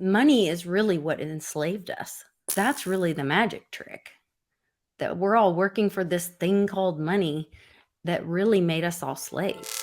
money is really what enslaved us. That's really the magic trick. That we're all working for this thing called money that really made us all slaves.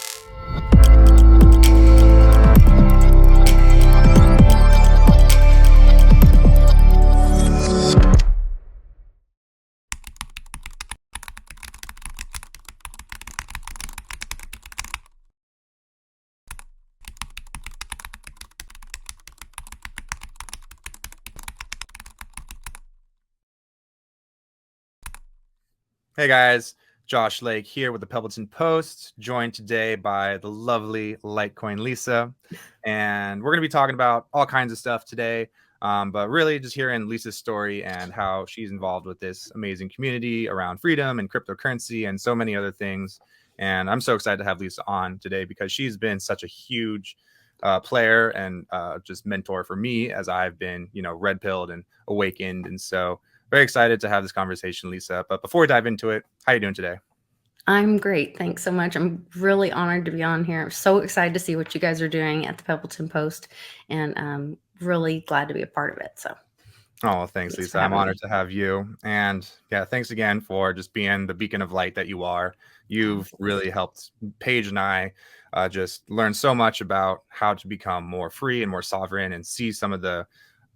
Hey guys, Josh Lake here with the Pebbleton Post, joined today by the lovely Litecoin Lisa. And we're going to be talking about all kinds of stuff today, but really just hearing Lisa's story and how she's involved with this amazing community around freedom and cryptocurrency and so many other things. And I'm so excited to have Lisa on today because she's been such a huge player and just mentor for me as I've been, red pilled and awakened. And so very excited to have this conversation, Lisa. But before we dive into it, how are you doing today? I'm great. Thanks so much. I'm really honored to be on here. I'm so excited to see what you guys are doing at the Pebbleton Post, and I'm really glad to be a part of it. So, Oh, thanks, thanks for Lisa. I'm having honored me. to have you. And yeah, thanks again for just being the beacon of light that you are. Oh, You've thanks. really helped Paige and I just learn so much about how to become more free and more sovereign and see some of the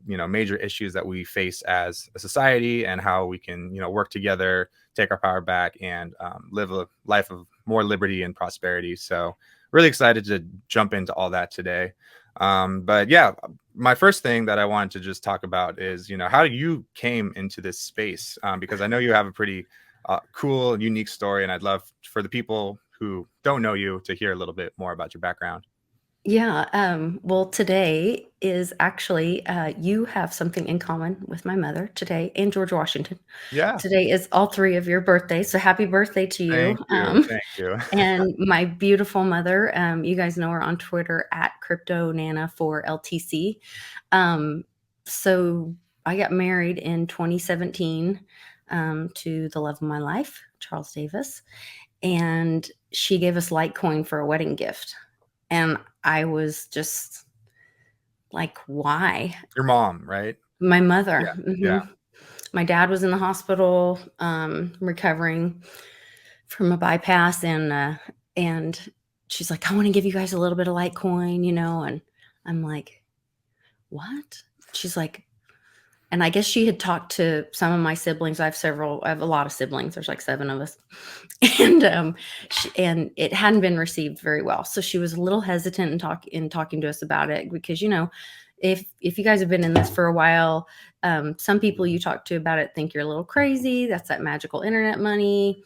major issues that we face as a society and how we can work together, take our power back, and live a life of more liberty and prosperity. So really excited to jump into all that today. But yeah, my first thing that I wanted to just talk about is how you came into this space, because I know you have a pretty cool and unique story, and I'd love for the people who don't know you to hear a little bit more about your background. Yeah. Well, today is actually, you have something in common with my mother today and George Washington. Yeah. Today is all three of your birthdays. So happy birthday to you. Thank you. Thank you. And my beautiful mother, you guys know her on Twitter at CryptoNana4LTC. So I got married in 2017 to the love of my life, Charles Davis. And she gave us Litecoin for a wedding gift. And I was just like, why? Your mom, right? My mother. Yeah. Yeah. My dad was in the hospital, recovering from a bypass, and she's like, I want to give you guys a little bit of Litecoin, and I'm like, what? She's like, and I guess she had talked to some of my siblings. I have a lot of siblings. There's like 7 of us. And and it hadn't been received very well. So she was a little hesitant in talking to us about it because, if you guys have been in this for a while, some people you talk to about it think you're a little crazy. That's that magical internet money.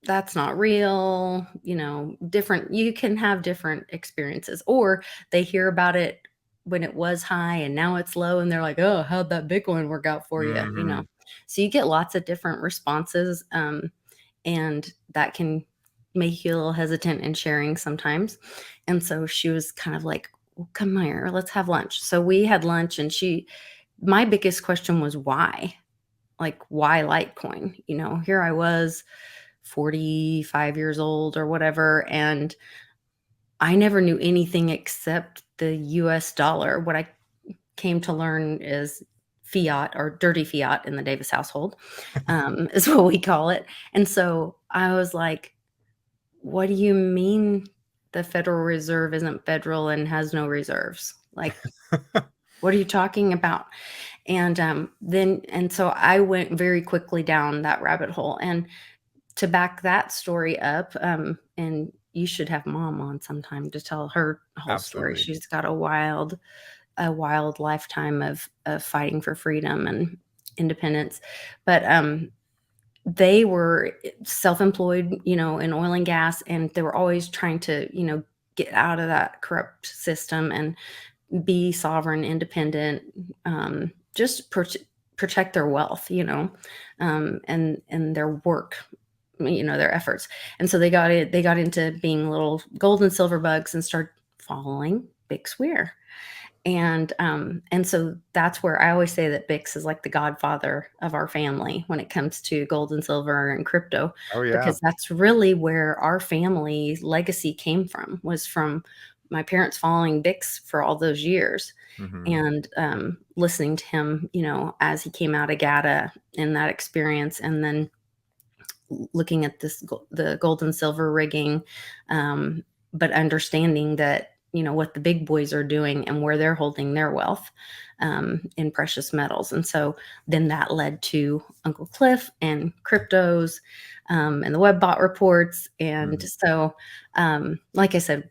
That's not real. Different, you can have different experiences, or they hear about it when it was high and now it's low and they're like, oh, how'd that Bitcoin work out for you? Hmm. So you get lots of different responses, and that can make you a little hesitant in sharing sometimes. And so she was kind of like, well, come here, let's have lunch. So we had lunch, and my biggest question was why? Like, why Litecoin? Here I was, 45 years old or whatever, and I never knew anything except the US dollar. What I came to learn is fiat, or dirty fiat in the Davis household, is what we call it. And so I was like, what do you mean the Federal Reserve isn't federal and has no reserves? Like, what are you talking about? And so I went very quickly down that rabbit hole. And to back that story up, and you should have mom on sometime to tell her whole story. Absolutely. She's got a wild lifetime of fighting for freedom and independence. But they were self-employed, in oil and gas, and they were always trying to, get out of that corrupt system and be sovereign, independent, just protect their wealth, and their work, their efforts. And so they got into being little gold and silver bugs and started following Big Swear. And so that's where I always say that Bix is like the godfather of our family when it comes to gold and silver and crypto, Oh yeah. because that's really where our family legacy came from, was from my parents following Bix for all those years Mhm. and listening to him, as he came out of GATA in that experience, and then looking at the gold and silver rigging, um, but understanding that what the big boys are doing and where they're holding their wealth in precious metals. And so then that led to Uncle Cliff and cryptos, and the WebBot reports. And Mhm. so, like I said,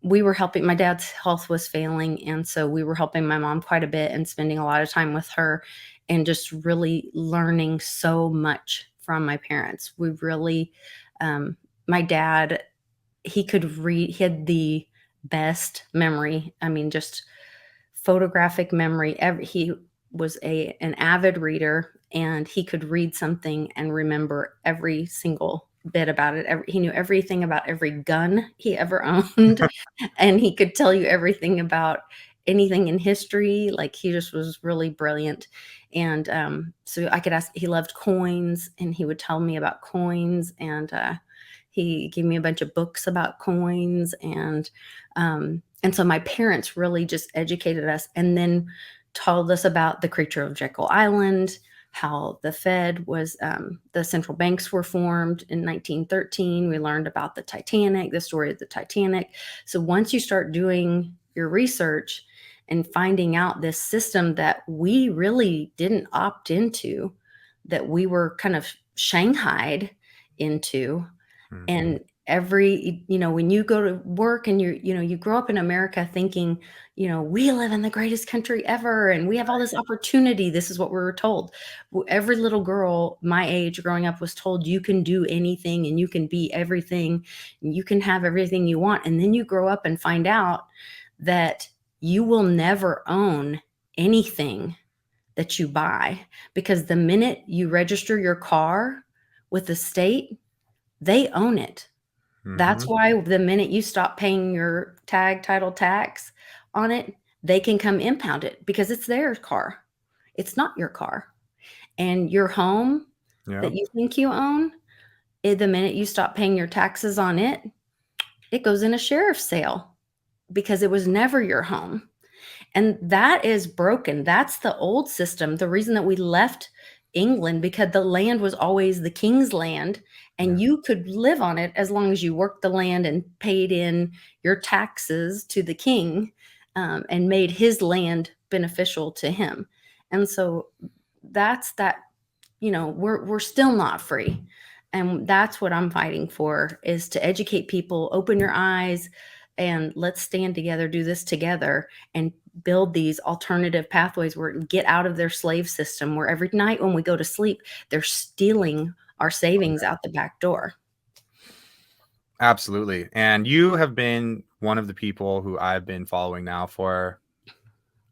we were helping. My dad's health was failing, and so we were helping my mom quite a bit and spending a lot of time with her, and just really learning so much from my parents. We really, my dad, he could read. He had the best memory. I mean, just photographic memory. He was an avid reader, and he could read something and remember every single bit about it. He knew everything about every gun he ever owned, and he could tell you everything about anything in history. Like, he just was really brilliant. And so I could ask. He loved coins, and he would tell me about coins, and he gave me a bunch of books about coins, and so my parents really just educated us, and then told us about the creature of Jekyll Island, how the Fed was, the central banks were formed in 1913. We learned about the Titanic, the story of the Titanic. So once you start doing your research and finding out this system that we really didn't opt into, that we were kind of shanghaied into, Mhm. and when you go to work and you grow up in America thinking, we live in the greatest country ever and we have all this opportunity. This is what we were told. Every little girl my age growing up was told you can do anything and you can be everything and you can have everything you want. And then you grow up and find out that you will never own anything that you buy, because the minute you register your car with the state, they own it. That's Mhm. why the minute you stop paying your title tax on it, they can come impound it because it's their car. It's not your car. And your home that Yep. you think you own, the minute you stop paying your taxes on it, it goes in a sheriff's sale because it was never your home. And that is broken. That's the old system. The reason that we left England, because the land was always the king's land, and Yeah. you could live on it as long as you worked the land and paid in your taxes to the king, and made his land beneficial to him. And so that's that. We're still not free, and that's what I'm fighting for, is to educate people, open your eyes, and let's stand together, do this together, and build these alternative pathways where get out of their slave system, where every night when we go to sleep they're stealing our savings out the back door. Absolutely. And you have been one of the people who I've been following now for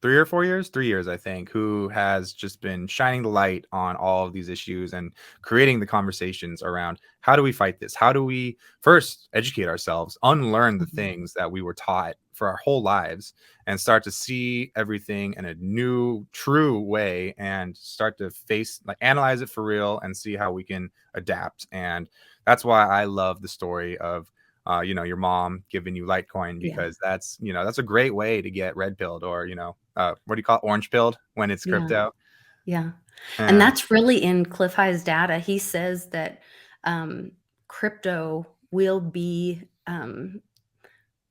3 or 4 years, 3 years, I think, who has just been shining the light on all of these issues and creating the conversations around how do we fight this? How do we first educate ourselves, unlearn the Mhm. things that we were taught for our whole lives, and start to see everything in a new, true way and start to face, like, analyze it for real and see how we can adapt. And that's why I love the story of your mom giving you Litecoin, Yeah, because that's a great way to get red pilled, or what do you call it, orange pilled when it's yeah, crypto. yeah. And And that's really in Cliff High's data. He says that um, crypto will be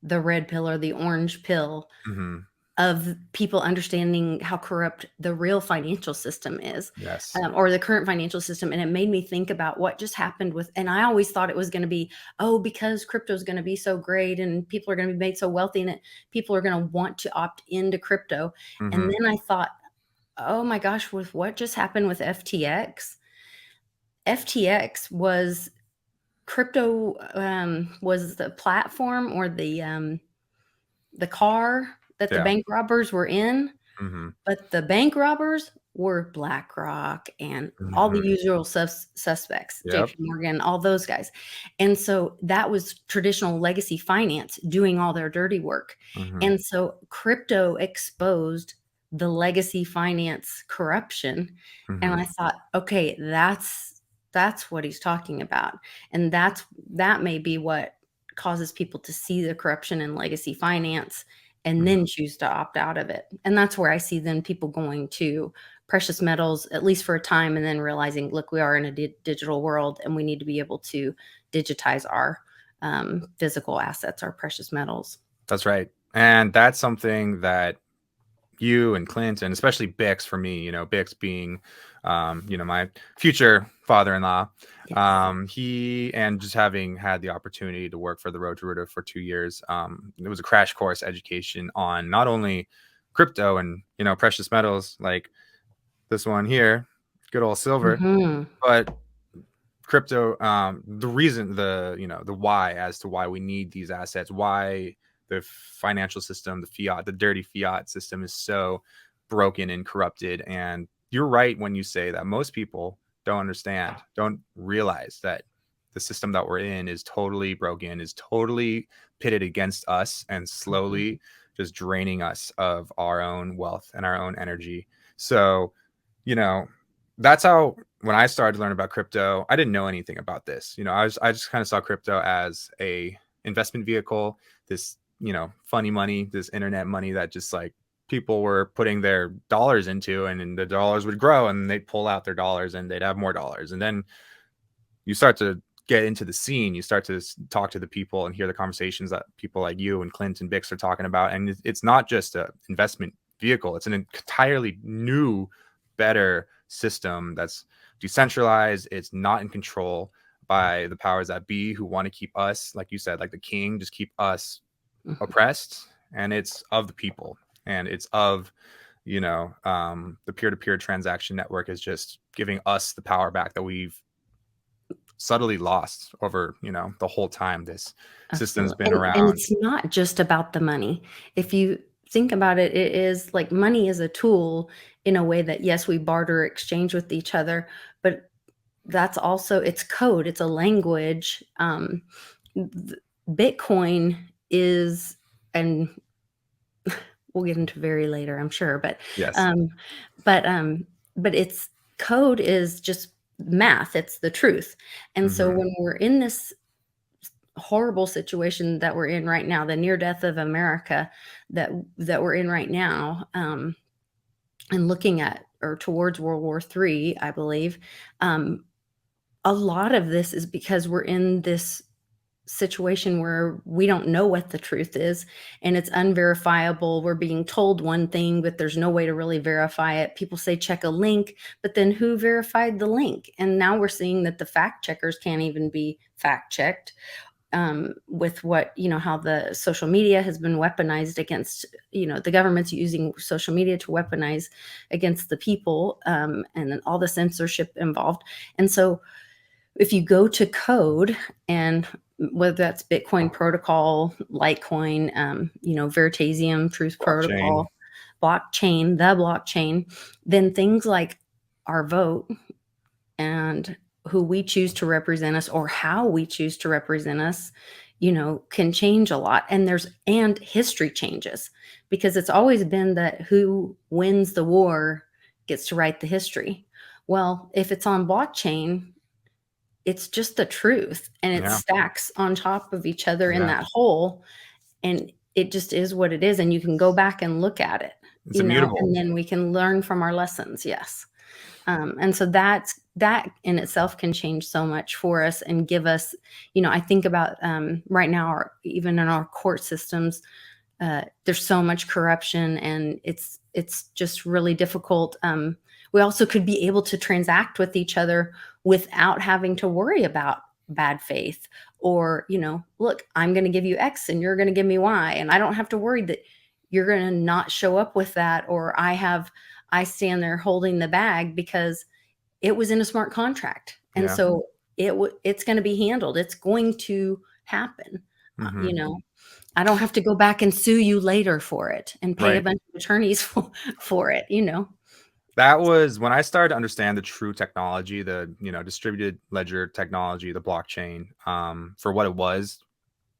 the red pill or the orange pill mhm, of people understanding how corrupt the real financial system is, yes, or the current financial system. And it made me think about what just happened and I always thought it was going to be, oh, because crypto is going to be so great and people are going to be made so wealthy in it, people are going to want to opt into crypto. And mhm, then I thought, oh my gosh, with what just happened with FTX was crypto, was the platform or the car that the yeah, bank robbers were in. mhm, But the bank robbers were BlackRock and all the mhm, usual suspects, yep, JP Morgan, all those guys. And so that was traditional legacy finance doing all their dirty work. mhm, And so crypto exposed the legacy finance corruption. And mhm, I thought, okay, that's what he's talking about. And that may be what causes people to see the corruption in legacy finance and Mhm. then choose to opt out of it. And that's where I see then people going to precious metals, at least for a time, and then realizing, look, we are in a digital world and we need to be able to digitize our physical assets, our precious metals. That's right. And that's something that you and Clint, and especially Bix for me, Bix being, my future father-in-law, Yes. he, and just having had the opportunity to work for the Road to Ruta for 2 years, it was a crash course education on not only crypto and, precious metals like this one here, good old silver, Hmm. but crypto, the reason, the why as to why we need these assets, why the financial system, the fiat, the dirty fiat system is so broken and corrupted. And you're right when you say that most people don't understand, don't realize that the system that we're in is totally broken, is totally pitted against us, and slowly just draining us of our own wealth and our own energy. So, you know, that's how, when I started to learn about crypto, I didn't know anything about this. I just kind of saw crypto as a investment vehicle, this, funny money, this internet money that just like people were putting their dollars into, and then the dollars would grow and they'd pull out their dollars and they'd have more dollars. And then you start to get into the scene, you start to talk to the people and hear the conversations that people like you and Clint and Bix are talking about. And it's not just an investment vehicle, it's an entirely new, better system that's decentralized. It's not in control by the powers that be, who want to keep us, like you said, like the king, just keep us oppressed. And it's of the people, and it's of, the peer-to-peer transaction network is just giving us the power back that we've subtly lost over, the whole time this system's Absolutely. been And around. it's not just about the money. If you think about it, it is like money is a tool in a way that, yes, we barter, exchange with each other, but that's also, it's code, it's a language. Bitcoin is, and we'll get into very later, I'm sure, Yes. um, but but it's code is just math. It's the truth. And so Hmm. when we're in this horrible situation that we're in right now, the near death of America that we're in right now, and looking at or towards World War III, I believe, um, a lot of this is because we're in this situation where we don't know what the truth is and it's unverifiable. We're being told one thing, but there's no way to really verify it. People say check a link, but then who verified the link? And now we're seeing that the fact checkers can't even be fact checked, with what, how the social media has been weaponized against, the government's using social media to weaponize against the people, and then all the censorship involved. And so if you go to code, and whether that's Bitcoin protocol, Litecoin, Veritasium, Truth Blockchain. Protocol, the blockchain, then things like our vote and who we choose to represent us or how we choose to represent us, can change a lot. And history changes, because it's always been that who wins the war gets to write the history. Well, if it's on blockchain, it's just the truth, and it Yeah. stacks on top of each other in Yeah. that hole, and it just is what it is, and you can go back and look at it, It's immutable. and then we can learn from our lessons. Yes. And so that in itself can change so much for us and give us, I think about, right now, even in our court systems, there's so much corruption, and it's just really difficult. We also could be able to transact with each other without having to worry about bad faith, or, look, I'm going to give you X and you're going to give me Y, and I don't have to worry that you're going to not show up with that, or I stand there holding the bag because it was in a smart contract. And Yeah. so it's going to be handled. It's going to happen. Hmm. I don't have to go back and sue you later for it and pay a Right. bunch of attorneys for it. That was when I started to understand the true technology, the, distributed ledger technology, the blockchain, for what it was.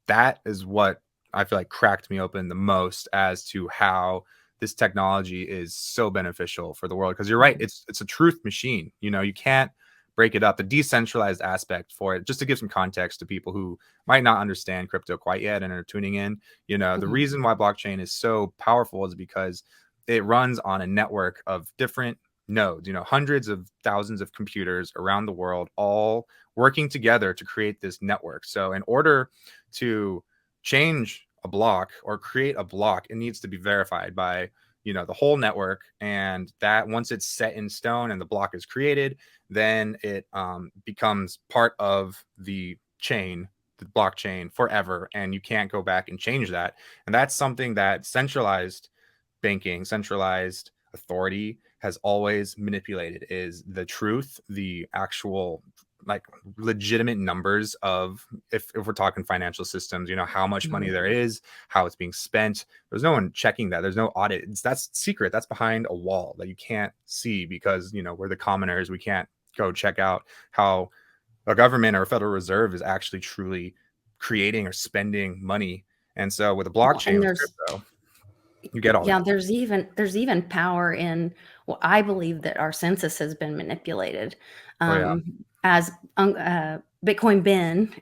That is what I feel like cracked me open the most as to how this technology is so beneficial for the world. Because you're right, it's a truth machine. You can't break it up, the decentralized aspect for it, just to give some context to people who might not understand crypto quite yet and are tuning in. The Mhm. reason why blockchain is so powerful is because it runs on a network of different nodes, hundreds of thousands of computers around the world, all working together to create this network. So in order to change a block or create a block, it needs to be verified by the whole network. And that once it's set in stone and the block is created, then it becomes part of the chain, the blockchain, forever, and you can't go back and change that. And that's something that centralized banking, centralized authority has always manipulated, is the truth, the actual like legitimate numbers of, if we're talking financial systems, how much money Mhm. there is, how it's being spent. There's no one checking that. There's no audit. That's secret. That's behind a wall that you can't see, because we're the commoners. We can't go check out how a government or a Federal Reserve is actually truly creating or spending money. And so with a Well, blockchain, and with there's crypto, you get all yeah, that. there's even power in, well, I believe that our census has been manipulated. Oh yeah. As Bitcoin Ben,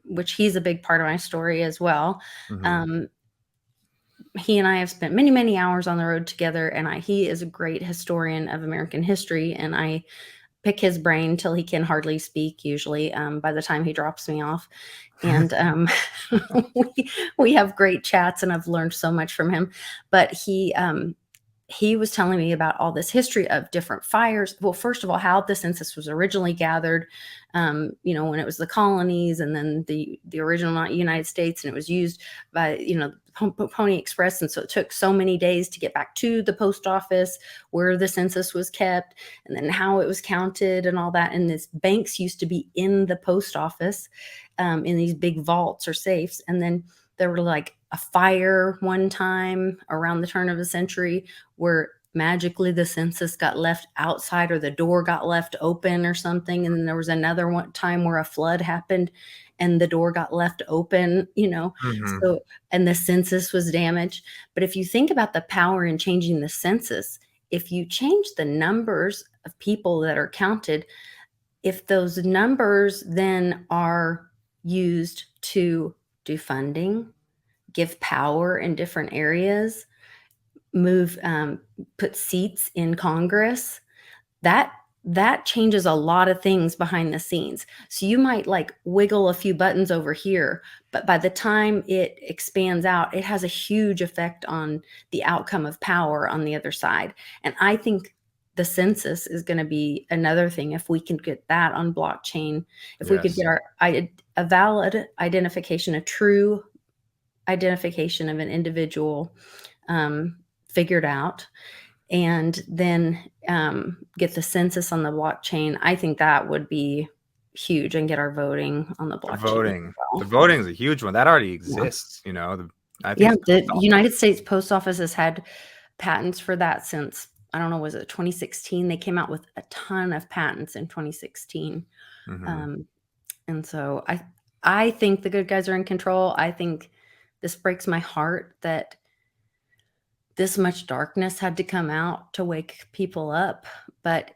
which he's a big part of my story as well. Hmm. Um, he and I have spent many, many hours on the road together, and he is a great historian of American history, and I pick his brain till he can hardly speak, usually, by the time he drops me off. And we have great chats, and I've learned so much from him. But he was telling me about all this history of different fires. Well, first of all, how the census was originally gathered, when it was the colonies, and then the original United States, and it was used by, the Pony Express. And so it took so many days to get back to the post office where the census was kept, and then how it was counted and all that. And this banks used to be in the post office, in these big vaults or safes. And then there were like a fire one time around the turn of the century where magically the census got left outside, or the door got left open or something. And then there was another one time where a flood happened and the door got left open, Hmm. so, and the census was damaged. But if you think about the power in changing the census, if you change the numbers of people that are counted, if those numbers then are used to do funding, give power in different areas, move, put seats in Congress, that that changes a lot of things behind the scenes. So you might like wiggle a few buttons over here, but by the time it expands out, it has a huge effect on the outcome of power on the other side. And I think the census is going to be another thing. If we can get that on blockchain, if we could Yes. get a valid identification, a true identification of an individual, um, figured out, and then get the census on the blockchain, I think that would be huge, and get our voting on the The blockchain as voting. The well. voting is a huge one. That already Yeah. exists, I think Yeah, the the post office. United States Post Office has had patents for that since, I don't know, was it 2016? They came out with a ton of patents in 2016. Hmm. Um, and so I think the good guys are in control. I think this breaks my heart that this much darkness had to come out to wake people up. But,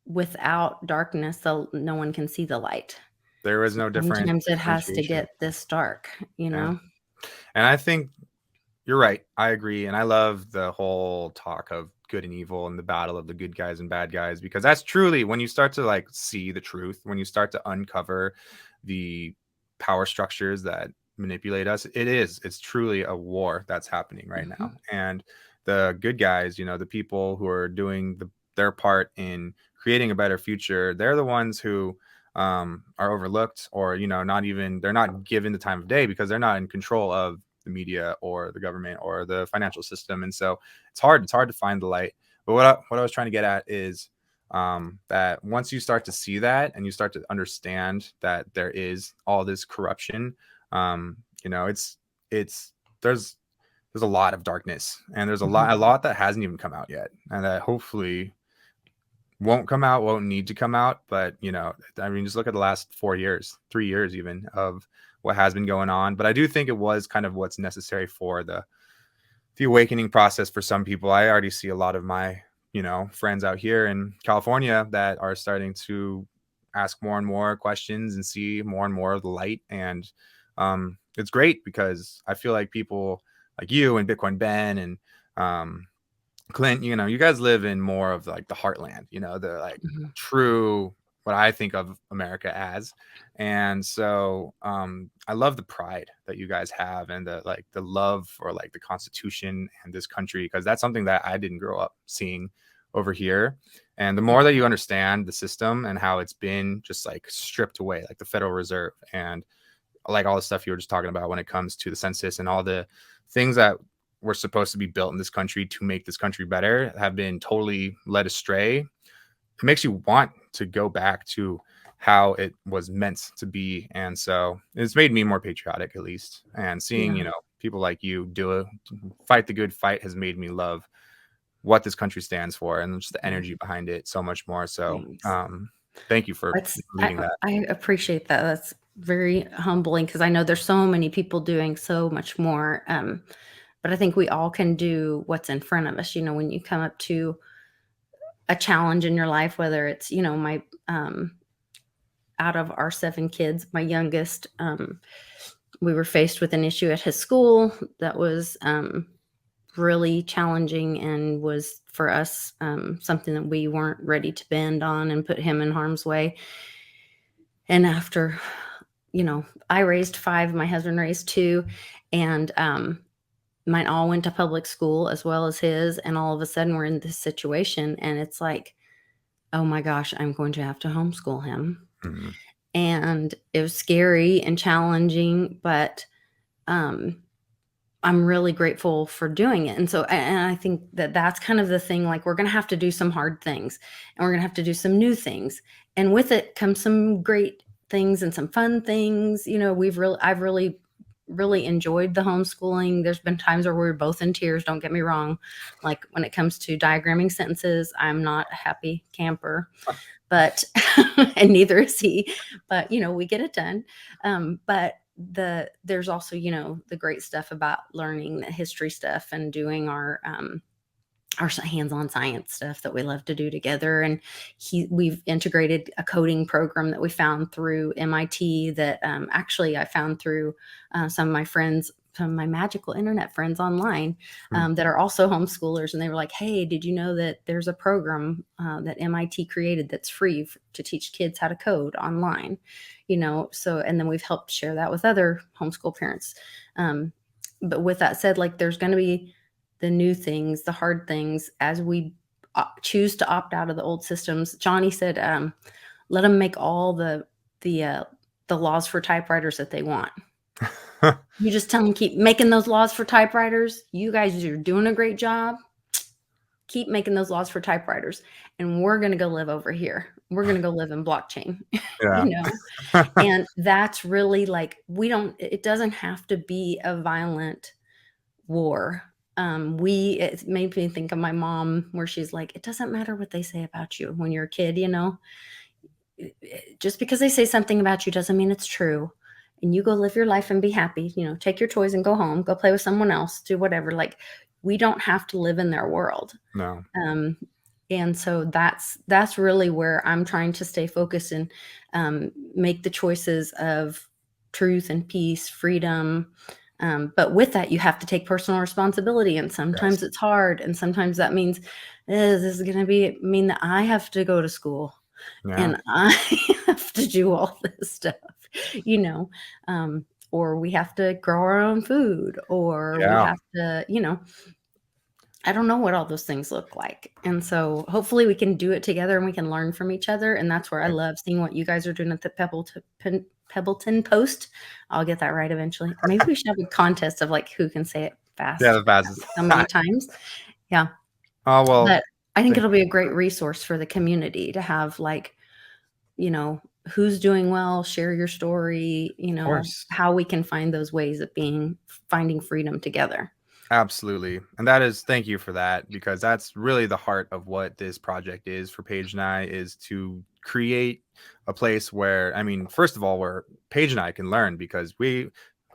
without darkness, no one can see the light. There is So no sometimes it has to differentiation. get this dark, you Yeah. know? And I think you're right. I agree. And I love the whole talk of good and evil and the battle of the good guys and bad guys, because that's truly when you start to like see the truth, when you start to uncover the power structures that manipulate us, it's truly a war that's happening right Mhm. now. And the good guys, the people who are doing their part in creating a better future, they're the ones who are overlooked, or not even, they're not given the time of day because they're not in control of the media or the government or the financial system. And so it's hard to find the light. But what I was trying to get at is that once you start to see that and you start to understand that there is all this corruption, it's there's a lot of darkness, and there's a Mhm. lot that hasn't even come out yet, and that hopefully won't come out, won't need to come out. But I mean, just look at the last 4 years, 3 years even, of what has been going on. But I do think it was kind of what's necessary for the awakening process for some people. I already see a lot of my friends out here in California that are starting to ask more and more questions and see more and more of the light. And it's great because I feel like people like you and Bitcoin Ben and Clint, you guys live in more of like the heartland, the like Mhm. true what I think of America as. And so I love the pride that you guys have and the love for like the Constitution and this country, because that's something that I didn't grow up seeing over here. And the more that you understand the system and how it's been just like stripped away, like the Federal Reserve and like all the stuff you were just talking about when it comes to the census and all the things that were supposed to be built in this country to make this country better have been totally led astray. It makes you want to go back to how it was meant to be. And so it's made me more patriotic, at least. And seeing, Yeah. people like you fight the good fight has made me love what this country stands for and just the Yeah. energy behind it so much more. So Thanks. thank you for It's leading that. I appreciate that. That's very humbling because I know there's so many people doing so much more. But I think we all can do what's in front of us. When you come up to a challenge in your life, whether it's, my out of our 7 kids, my youngest, we were faced with an issue at his school that was really challenging and was for us something that we weren't ready to bend on and put him in harm's way. And after, I raised 5, my husband raised 2, and mine all went to public school as well as his. And all of a sudden, we're in this situation, and it's like, oh my gosh, I'm going to have to homeschool him. Mhm. And it was scary and challenging, but um, I'm really grateful for doing it. And I think that that's kind of the thing, like, we're gonna have to do some hard things, and we're gonna have to do some new things, and with it comes some great things and some fun things. I've really, really enjoyed the homeschooling. There's been times where we're both in tears, don't get me wrong. Like, when it comes to diagramming sentences, I'm not a happy camper, but and neither is he, but, we get it done. But there's also, the great stuff about learning the history stuff and doing our hands-on science stuff that we love to do together. And we've integrated a coding program that we found through MIT that actually I found through some of my friends, some of my magical internet friends online Hmm. that are also homeschoolers. And they were like, hey, did you know that there's a program that MIT created that's free to teach kids how to code online? So, and then we've helped share that with other homeschool parents. But with that said, like, there's going to be the new things, the hard things, as we choose to opt out of the old systems. Johnny said, "Let them make all the uh, the laws for typewriters that they want. You just tell them keep making those laws for typewriters. You guys are doing a great job. Keep making those laws for typewriters, and we're gonna go live over here. We're gonna go live in blockchain." Yeah. you know, and that's really like we don't. It doesn't have to be a violent war. It made me think of my mom, where she's like, it doesn't matter what they say about you when you're a kid, just because they say something about you doesn't mean it's true. And you go live your life and be happy, take your toys and go home, go play with someone else, do whatever. Like, we don't have to live in their world. No. Um, and so that's really where I'm trying to stay focused and make the choices of truth and peace, freedom. But with that, you have to take personal responsibility, and Yes. sometimes it's hard, and sometimes that means this is going to mean that I have to go to school Yeah. and I have to do all this stuff, you know, or we have to grow our own food, or we Yeah. have to, I don't know what all those things look like. And so hopefully we can do it together and we can learn from each other. And that's where I love seeing what you guys are doing at the Pebbleton Post. I'll get that right eventually. Maybe we should have a contest of like who can say it Yeah. fast The fastest. so many times. Yeah. Oh well. But I think Thank it'll be a great resource for the community to have, like, who's doing well, share your story, Of course. how we can find those ways of finding freedom together. Absolutely. And that is, thank you for that, because that's really the heart of what this project is for Paige and I, is to create a place where, I mean, first of all, where Paige and I can learn, because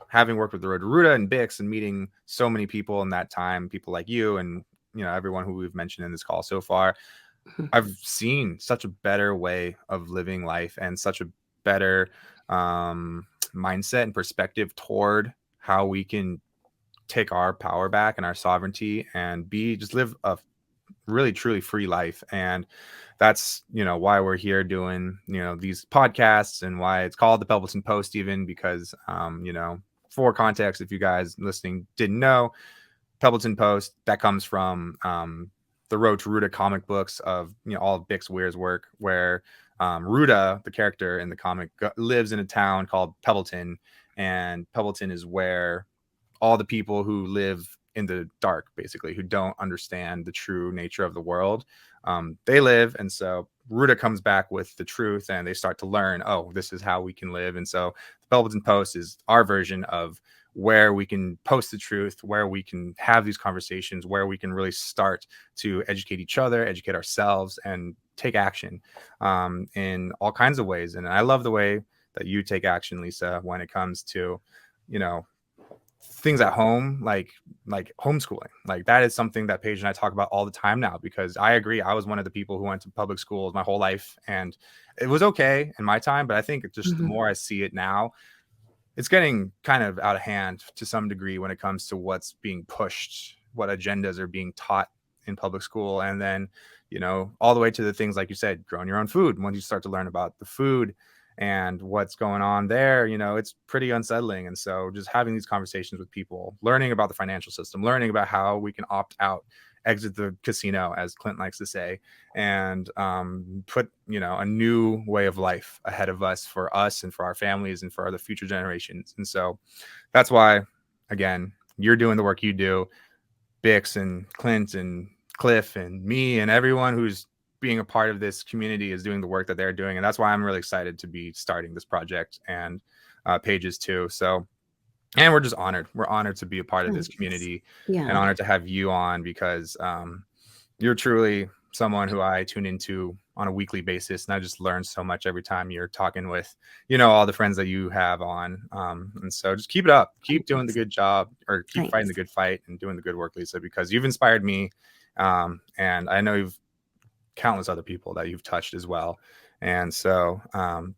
having worked with the Road to Ruta and Bix and meeting so many people in that time, people like you and everyone who we've mentioned in this call so far, Mhm. I've seen such a better way of living life and such a better mindset and perspective toward how we can take our power back and our sovereignty and just live a really truly free life. And that's why we're here doing these podcasts, and why it's called the Pebbleton Post, even because for context, if you guys listening didn't know, Pebbleton Post, that comes from the Road to Ruta comic books of all of Bix Weir's work, where Ruta, the character in the comic, lives in a town called Pebbleton, and Pebbleton is where all the people who live in the dark, basically, who don't understand the true nature of the world, they live. And so Ruta comes back with the truth, and they start to learn, oh, this is how we can live. And so the Pebbleton Post is our version of where we can post the truth, where we can have these conversations, where we can really start to educate each other, educate ourselves, and take action in all kinds of ways. And I love the way that you take action, Lisa, when it comes to, you know, things at home, like homeschooling. Like, that is something that Paige and I talk about all the time now, because I agree, I was one of the people who went to public schools my whole life, and it was okay in my time, but I think just the Mhm. more I see it now, it's getting kind of out of hand to some degree when it comes to what's being pushed, what agendas are being taught in public school. And then, all the way to the things like you said, growing your own food. Once you start to learn about the food and what's going on there, it's pretty unsettling. And so just having these conversations with people, learning about the financial system, learning about how we can opt out, exit the casino, as Clint likes to say, and put a new way of life ahead of us, for us and for our families and for the future generations. And so that's why, again, you're doing the work you do. Bix and Clint and Cliff and me and everyone who's being a part of this community is doing the work that they're doing. And that's why I'm really excited to be starting this project, and Pages too. So, and we're just honored. We're honored to be a part of this Thanks. community, and Yeah. honored to have you on, because you're truly someone who I tune into on a weekly basis, and I just learn so much every time you're talking with, all the friends that you have on. And so just keep it up, keep doing the Thanks. good job, or keep fighting the Thanks. good fight and doing the good work, Lisa, because you've inspired me. And I know you've countless other people that you've touched as well. And so,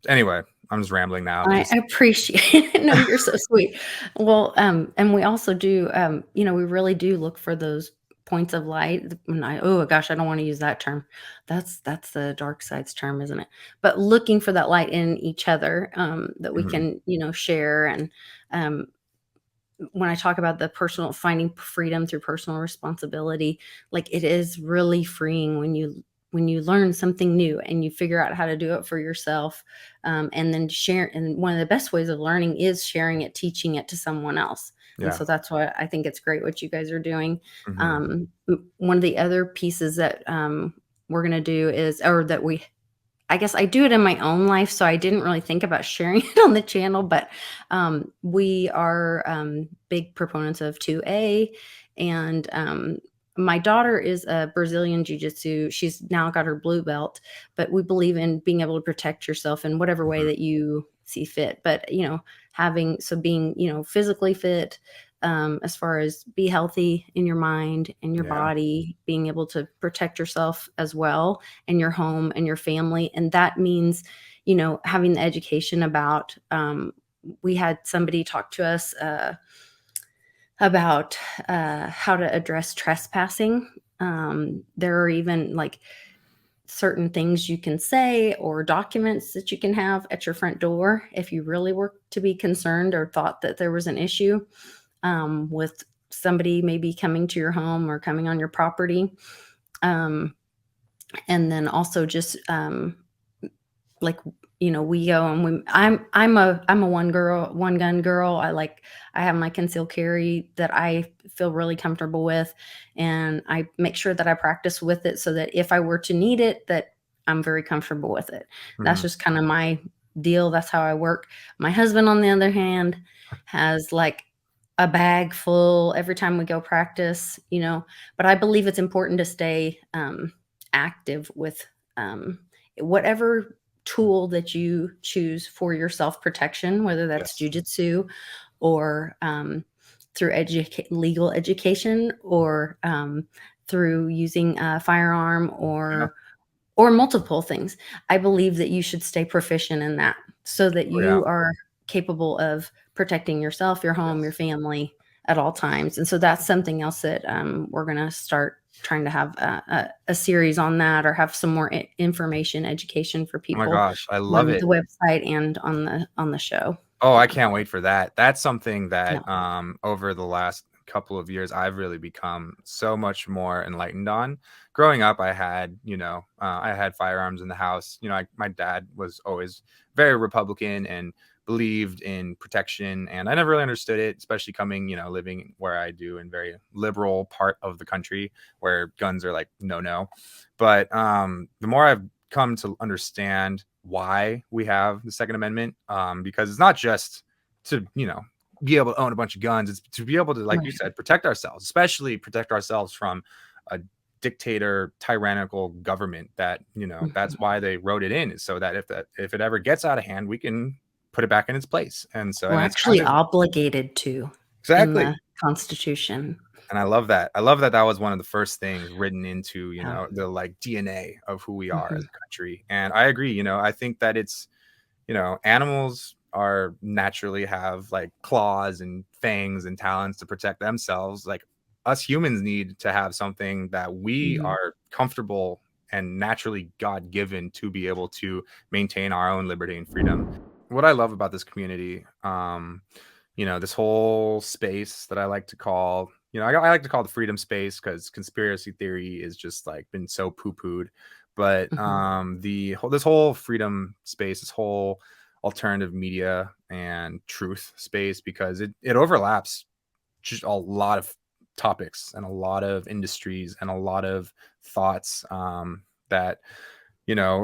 anyway, I'm just rambling now. I Just appreciate it. No, you're so sweet. Well, and we also do, we really do look for those points of light. Oh gosh, I don't want to use that term. That's the dark side's term, isn't it? But looking for that light in each other, that we mhm, can, share. And um, when I talk about the personal finding freedom through personal responsibility, like, it is really freeing when you learn something new and you figure out how to do it for yourself, and then share. And one of the best ways of learning is sharing it, teaching it to someone else. And yeah, so that's why I think it's great what you guys are doing. mhm, One of the other pieces that we're going to do is, or that we I guess I do it in my own life, so I didn't really think about sharing it on the channel, but we are big proponents of 2A. And my daughter is a Brazilian Jiu Jitsu. She's now got her blue belt, but we believe in being able to protect yourself in whatever way mhm, that you see fit. But, being, physically fit, as far as be healthy in your mind and your yeah, body, being able to protect yourself as well, and your home and your family. And that means, having the education about, we had somebody talk to us about how to address trespassing. There are even like certain things you can say or documents that you can have at your front door if you really were to be concerned or thought that there was an issue with somebody maybe coming to your home or coming on your property. Um, and then also just like, we go and I'm a one gun girl. I have my concealed carry that I feel really comfortable with, and I make sure that I practice with it so that if I were to need it, that I'm very comfortable with it. That's mhm, just kind of my deal. That's how I work. My husband, on the other hand, has like a bag full every time we go practice, but I believe it's important to stay active with whatever tool that you choose for your self protection, whether that's yes, jujitsu or through legal education, or through using a firearm Yeah. or multiple things. I believe that you should stay proficient in that so that Oh, yeah. you are capable of protecting yourself, your home, your Yes. family at all times. And so that's something else that we're going to start trying to have a series on that, or have some more information, education for Oh my people gosh, I love on it. the website and on the show. Oh, I Yeah. can't wait for that. That's something Yeah. that over the last couple of years I've really become so much more enlightened on. Growing up, I had, I had firearms in the house. My dad was always very Republican and believed in protection, and I never really understood it, especially coming, living where I do in very liberal part of the country where guns are like no. But the more I've come to understand why we have the Second Amendment, because it's not just to be able to own a bunch of guns. It's to be able to, like you Right. said, protect ourselves, especially protect ourselves from a dictator, tyrannical government. That that's Mhm. why they wrote it in, is so that if it ever gets out of hand, we can put it back in its place. And so, We're and it's kind actually of obligated to in the exactly. Constitution. And I love that. I love that that was one of the first things written into, Yeah. the like DNA of who we are as Mhm. a country. And I agree, I think that it's, animals are naturally have like claws and fangs and talons to protect themselves. Like us humans need to have something that we Mhm. are comfortable and naturally God given to be able to maintain our own liberty and freedom. What I love about this community, this whole space that I like to call, I like to call the freedom space, because conspiracy theory is just like been so poo-pooed. But Mhm. this whole freedom space, this whole alternative media and truth space, because it overlaps just a lot of topics and a lot of industries and a lot of thoughts, that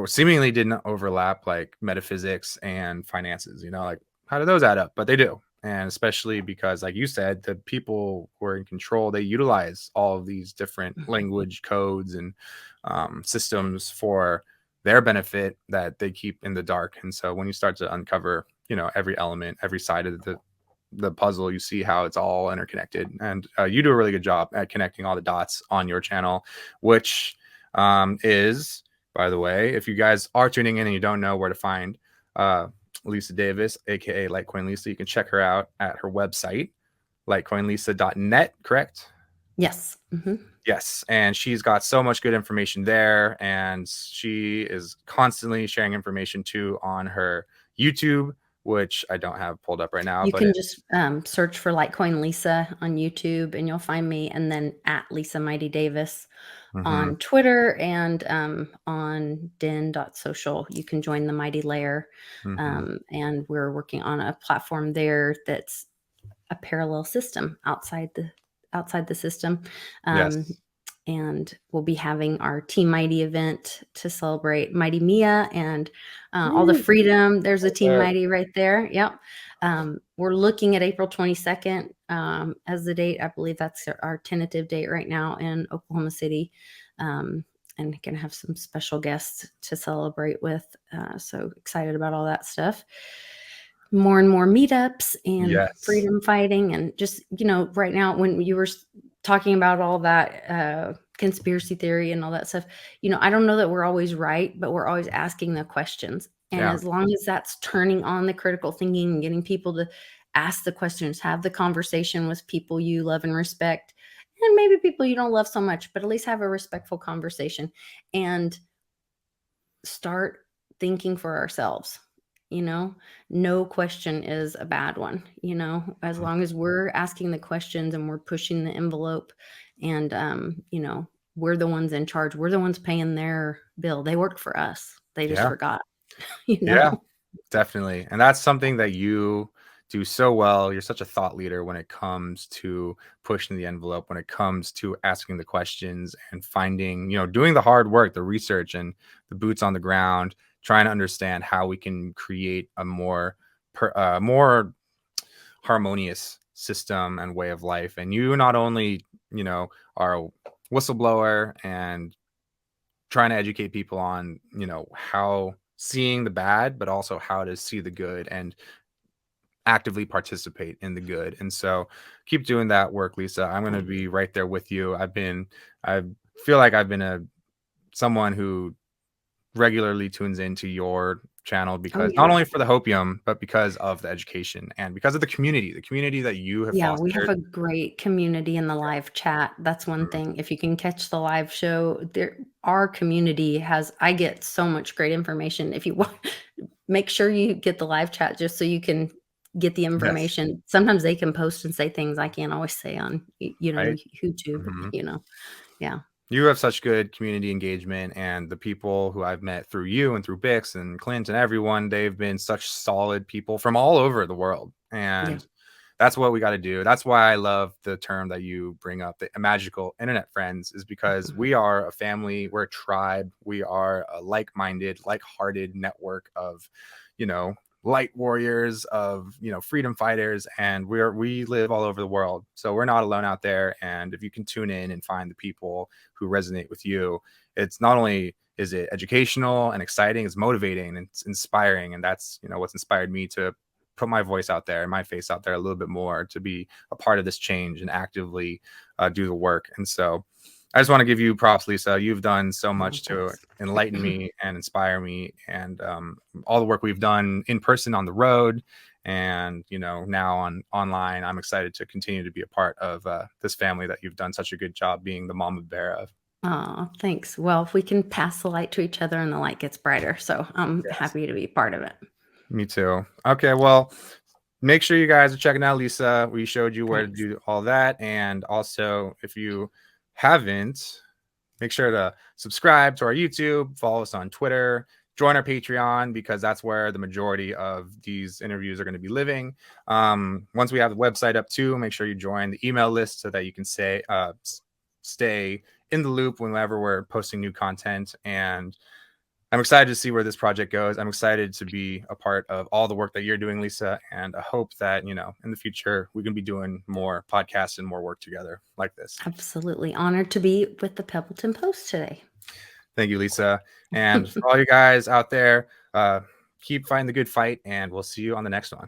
seemingly didn't overlap, like metaphysics and finances. Like, how do those add up? But they do. And especially because, like you said, the people who are in control, they utilize all of these different Mhm. language codes and systems for their benefit that they keep in the dark. And so when you start to uncover, every element, every side of the puzzle, you see how it's all interconnected. And you do a really good job at connecting all the dots on your channel, which is, by the way, if you guys are tuning in and you don't know where to find uh, Lisa Davis, aka Litecoin Lisa, you can check her out at her website, litecoinlisa.net, correct? Yes. Mhm. Yes, and she's got so much good information there, and she is constantly sharing information too on her YouTube, which I don't have pulled up right now, You but can just search for Litecoin Lisa on YouTube, and you'll find me, and then at Lisa Mighty Davis mhm, on Twitter, and on den.social. You can join the Mighty Layer. mhm. And we're working on a platform there that's a parallel system outside the system. Um, Yes. and we'll be having our Team Mighty event to celebrate Mighty Mia and all the Woo! freedom. There's a Right Team there. Mighty right there. Yep. We're looking at April 22nd as the date. I believe that's our tentative date right now in Oklahoma City. And going to have some special guests to celebrate with. So excited about all that stuff. More and more meetups and Yes. freedom fighting, and just, right now when you were talking about all that conspiracy theory and all that stuff, I don't know that we're always right, but we're always asking the questions. And Yeah. as long as that's turning on the critical thinking and getting people to ask the questions, have the conversation with people you love and respect, and maybe people you don't love so much, but at least have a respectful conversation and start thinking for ourselves. You know, no question is a bad one, as Mhm. long as we're asking the questions and we're pushing the envelope, and, we're the ones in charge. We're the ones paying their bill. They work for us. They just Yeah. forgot, Yeah. Definitely. And that's something that you do so well. You're such a thought leader when it comes to pushing the envelope, when it comes to asking the questions and finding, doing the hard work, the research and the boots on the ground, trying to understand how we can create a more harmonious system and way of life. And you not only, are a whistleblower and trying to educate people on, how seeing the bad, but also how to see the good and actively participate in the good. And so keep doing that work, Lisa. I'm going to be right there with you. I feel like I've been someone who regularly tunes into your channel Oh, because not yeah. only for the hopium, but because of the education and because of the community that you have Yeah, we have fostered. a great community in the live chat. That's one Mhm. thing. If you can catch the live show, there our community has I get so much great information. If you want, make sure you get the live chat just so you can get the Yes. information. Sometimes they can post and say things I can't always say on, Right. YouTube, Mhm. Yeah. You have such good community engagement, and the people who I've met through you and through Bix and Clint and everyone, they've been such solid people from all over the world. Yeah. And that's what we got to do. That's why I love the term that you bring up, the magical internet friends, is because we are a family, we're a tribe, we are a like-minded, like-hearted network of, you know, light warriors, of, freedom fighters, and we live all over the world. So we're not alone out there. And if you can tune in and find the people who resonate with you, it's not only is it educational and exciting, it's motivating and it's inspiring. And that's, what's inspired me to put my voice out there and my face out there a little bit more, to be a part of this change and actively do the work. And so I just want to give you props, Lisa. You've done so Oh, much to thanks. enlighten me and inspire me, and all the work we've done in person, on the road, and now online. I'm excited to continue to be a part of this family that you've done such a good job being the mama bear of. Oh, thanks. Well, if we can pass the light to each other and the light gets brighter. So I'm Yes, happy to be part of it. me too. Okay, well, make sure you guys are checking out Lisa. We showed you where to Thanks. do all that, and also if you haven't, make sure to subscribe to our YouTube, follow us on Twitter, join our Patreon, because that's where the majority of these interviews are going to be living. Once we have the website up too, make sure you join the email list so that you can stay in the loop whenever we're posting new content. And I'm excited to see where this project goes. I'm excited to be a part of all the work that you're doing, Lisa. And I hope that, in the future, we can be doing more podcasts and more work together like this. Absolutely honored to be with the Pebbleton Post today. Thank you, Lisa. And for all you guys out there, keep fighting the good fight, and we'll see you on the next one.